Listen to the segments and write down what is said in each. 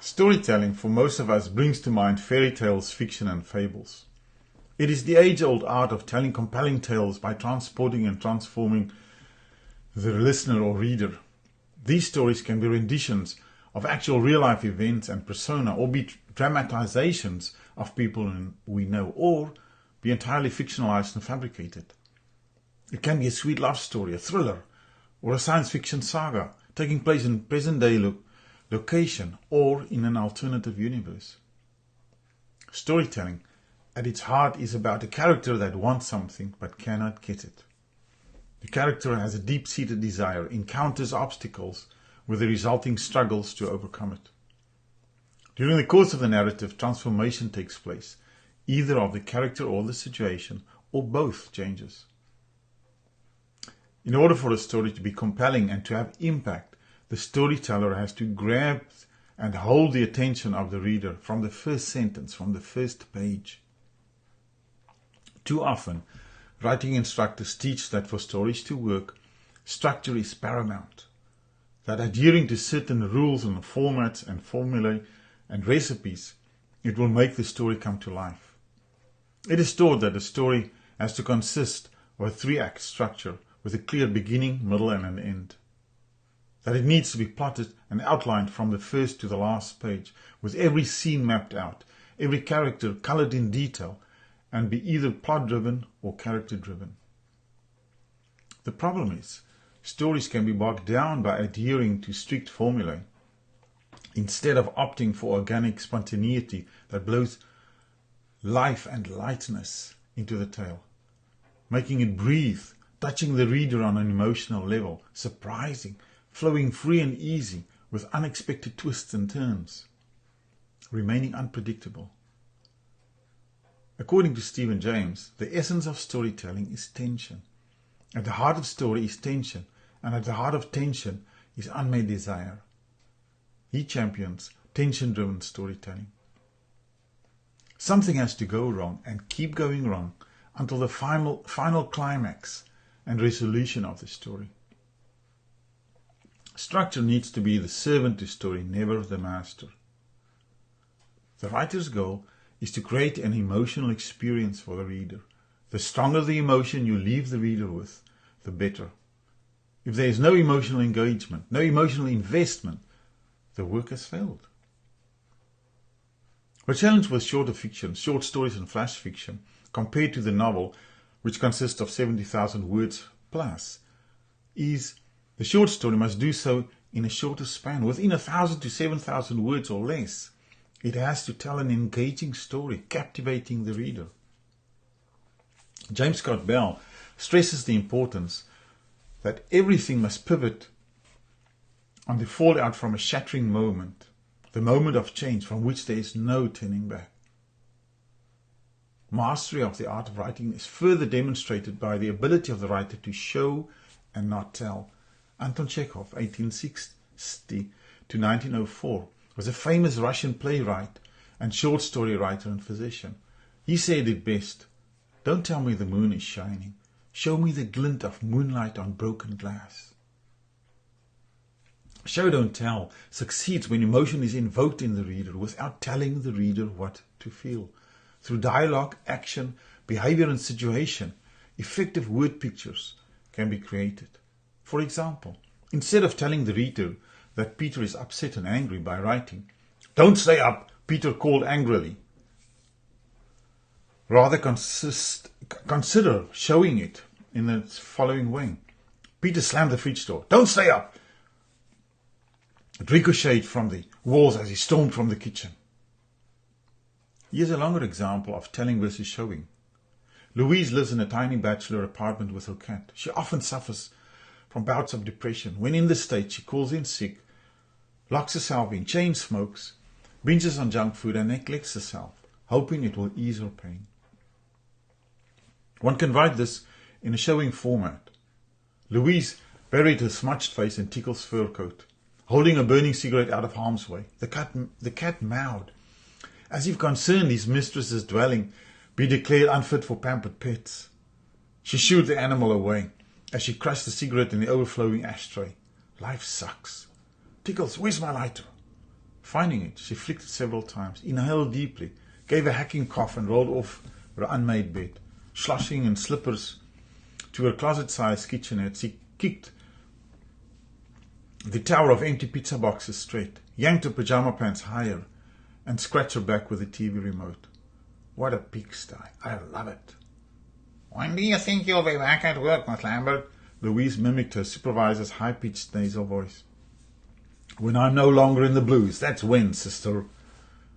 Storytelling for most of us brings to mind fairy tales, fiction and fables. It is the age-old art of telling compelling tales by transporting and transforming the listener or reader. These stories can be renditions of actual real-life events and persona, or be dramatizations of people we know, or be entirely fictionalized and fabricated. It can be a sweet love story, a thriller, or a science fiction saga taking place in present-day location or in an alternative universe. Storytelling at its heart is about a character that wants something but cannot get it. The character has a deep-seated desire, encounters obstacles with the resulting struggles to overcome it. During the course of the narrative, transformation takes place, either of the character or the situation, or both changes. In order for a story to be compelling and to have impact, the storyteller has to grab and hold the attention of the reader from the first sentence, from the first page. Too often, writing instructors teach that for stories to work, structure is paramount, that adhering to certain rules and formats and formulae and recipes, it will make the story come to life. It is taught that a story has to consist of a 3-act structure with a clear beginning, middle and an end. That it needs to be plotted and outlined from the first to the last page, with every scene mapped out, every character colored in detail, and be either plot-driven or character-driven. The problem is, stories can be bogged down by adhering to strict formulae, instead of opting for organic spontaneity that blows life and lightness into the tale, making it breathe, touching the reader on an emotional level, surprising, flowing free and easy with unexpected twists and turns, remaining unpredictable. According to Stephen James, the essence of storytelling is tension. At the heart of story is tension, and at the heart of tension is unmet desire. He champions tension-driven storytelling. Something has to go wrong and keep going wrong until the final climax and resolution of the story. Structure needs to be the servant to story, never the master. The writer's goal is to create an emotional experience for the reader. The stronger the emotion you leave the reader with, the better. If there is no emotional engagement, no emotional investment, the work has failed. The challenge with shorter fiction, short stories and flash fiction, compared to the novel, which consists of 70,000 words plus, is the short story must do so in a shorter span, within 1,000 to 7,000 words or less. It has to tell an engaging story, captivating the reader. James Scott Bell stresses the importance that everything must pivot on the fallout from a shattering moment, the moment of change from which there is no turning back. Mastery of the art of writing is further demonstrated by the ability of the writer to show and not tell. Anton Chekhov, 1860 to 1904, was a famous Russian playwright and short story writer and physician. He said it best, "Don't tell me the moon is shining. Show me the glint of moonlight on broken glass." Show, don't tell succeeds when emotion is invoked in the reader without telling the reader what to feel. Through dialogue, action, behavior and situation, effective word pictures can be created. For example, instead of telling the reader that Peter is upset and angry by writing, "Don't stay up, Peter called angrily," rather consider showing it in the following way. Peter slammed the fridge door. "Don't stay up." It ricocheted from the walls as he stormed from the kitchen. Here's a longer example of telling versus showing. Louise lives in a tiny bachelor apartment with her cat. She often suffers from bouts of depression. When in this state, she calls in sick, locks herself in, chain smokes, binges on junk food and neglects herself, hoping it will ease her pain. One can write this in a showing format. Louise buried her smudged face in Tickle's fur coat, holding a burning cigarette out of harm's way. The cat mowed, as if concerned his mistress's dwelling be declared unfit for pampered pets. She shooed the animal away as she crushed the cigarette in the overflowing ashtray. Life sucks. Tickles, where's my lighter? Finding it, she flicked it several times, inhaled deeply, gave a hacking cough and rolled off her unmade bed. Sloshing in slippers to her closet-sized kitchenette, she kicked the tower of empty pizza boxes straight, yanked her pajama pants higher, and scratched her back with the TV remote. What a pigsty. I love it. When do you think you'll be back at work, Miss Lambert? Louise mimicked her supervisor's high-pitched nasal voice. When I'm no longer in the blues, that's when, sister.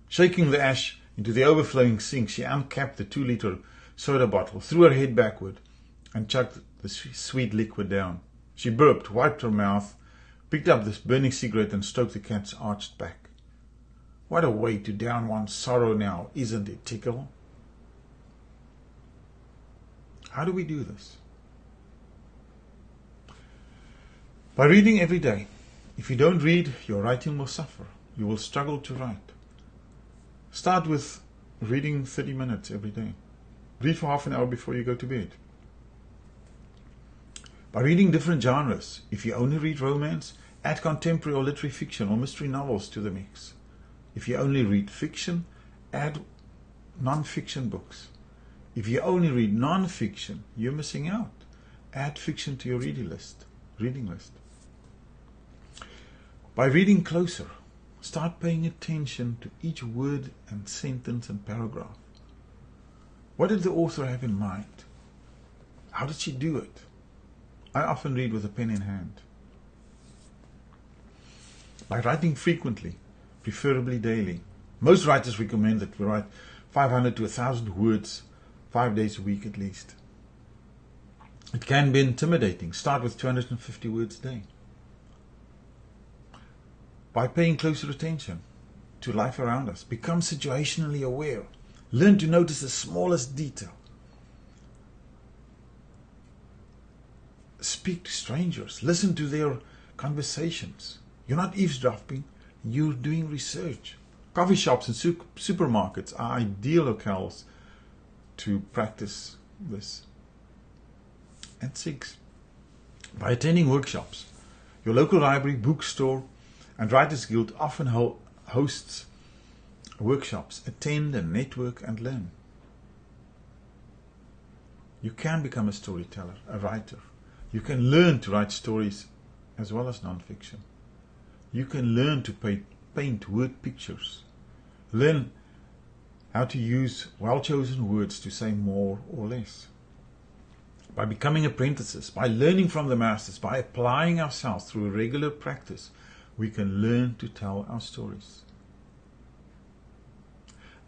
Shaking the ash into the overflowing sink, she uncapped the 2-liter soda bottle, threw her head backward, and chugged the sweet liquid down. She burped, wiped her mouth, picked up this burning cigarette and stroked the cat's arched back. What a way to down one's sorrow now, isn't it, Tickle? How do we do this? By reading every day. If you don't read, your writing will suffer. You will struggle to write. Start with reading 30 minutes every day. Read for half an hour before you go to bed. By reading different genres, if you only read romance, add contemporary or literary fiction or mystery novels to the mix. If you only read fiction, add non-fiction books. If you only read non-fiction, you're missing out. Add fiction to your reading list. By reading closer, start paying attention to each word and sentence and paragraph. What did the author have in mind? How did she do it? I often read with a pen in hand. By writing frequently, preferably daily. Most writers recommend that we write 500 to 1,000 words 5 days a week at least. It can be intimidating. Start with 250 words a day. By paying closer attention to life around us, become situationally aware. Learn to notice the smallest detail. Speak to strangers. Listen to their conversations. You're not eavesdropping, you're doing research. Coffee shops and supermarkets are ideal locales to practice this. And 6, by attending workshops. Your local library, bookstore, and Writers Guild often hosts workshops. Attend and network and learn. You can become a storyteller, a writer. You can learn to write stories as well as non-fiction. You can learn to paint word pictures. Learn how to use well-chosen words to say more or less. By becoming apprentices, by learning from the masters, by applying ourselves through regular practice, we can learn to tell our stories.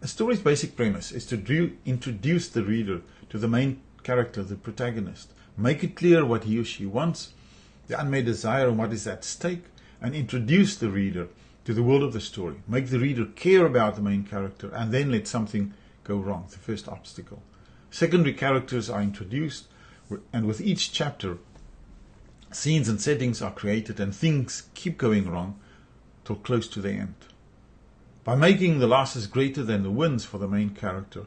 A story's basic premise is to introduce the reader to the main character, the protagonist. Make it clear what he or she wants, the unmet desire and what is at stake, and introduce the reader to the world of the story. Make the reader care about the main character and then let something go wrong, the first obstacle. Secondary characters are introduced, and with each chapter, scenes and settings are created and things keep going wrong till close to the end. By making the losses greater than the wins for the main character,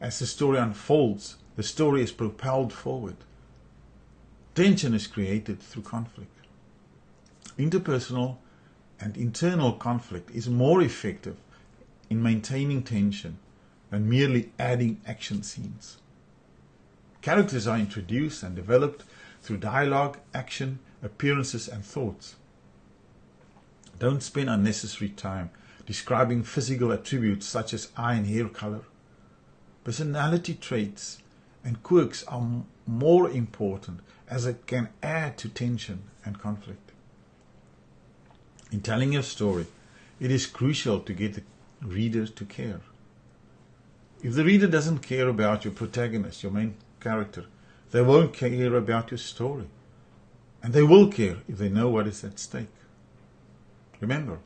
as the story unfolds, the story is propelled forward. Tension is created through conflict. Interpersonal and internal conflict is more effective in maintaining tension than merely adding action scenes. Characters are introduced and developed through dialogue, action, appearances and thoughts. Don't spend unnecessary time describing physical attributes such as eye and hair color. Personality traits and quirks are more important as it can add to tension and conflict. In telling your story, it is crucial to get the reader to care. If the reader doesn't care about your protagonist, your main character, they won't care about your story. And they will care if they know what is at stake. Remember,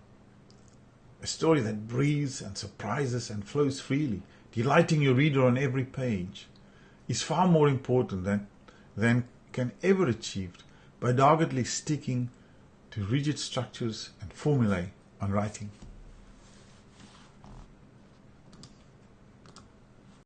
a story that breathes and surprises and flows freely, delighting your reader on every page, is far more important than can ever achieved by doggedly sticking to rigid structures and formulae on writing.